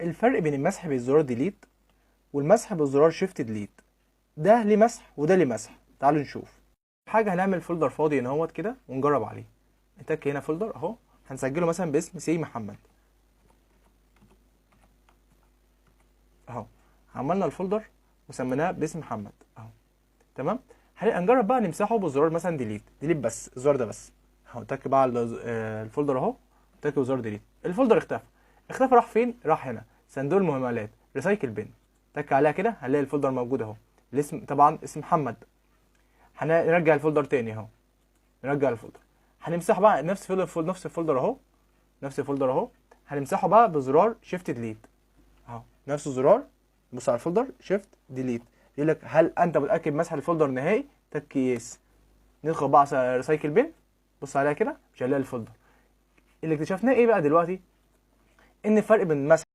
الفرق بين المسح بالزرار ديليت والمسح بالزرار شيفت ديليت، ده ليه مسح وده ليه مسح. تعالوا نشوف. حاجه هنعمل فولدر فاضي هنا اهوت كده ونجرب عليه. نتك هنا فولدر اهو، هنسجله مثلا باسم سي محمد اهو. عملنا الفولدر وسميناه باسم محمد اهو. تمام. هنجرب بقى نمسحه بزرار مثلا ديليت بس، الزرار ده بس اهو. تك بقى على الفولدر اهو، تك بزرار ديليت، الفولدر اختفى راح فين؟ راح هنا صندوق المهملات ريسايكل بين. تك عليها كده هنلاقي الفولدر موجود اهو، الاسم طبعا اسم محمد. هنرجع الفولدر تاني اهو، نرجع الفولدر. هنمسحه بقى نفس الفولدر اهو. هنمسحه بقى بزرار شيفت ديليت اهو، نفس الزرار. بص على الفولدر شيفت ديليت، يقول لك هل انت متاكد مسح الفولدر نهائي؟ تك يس. ندخل بقى على ريسايكل بين، بص عليها كده مش هنلاقي الفولدر. اللي اكتشفناه ايه بقى دلوقتي؟ ان الفرق بين مسح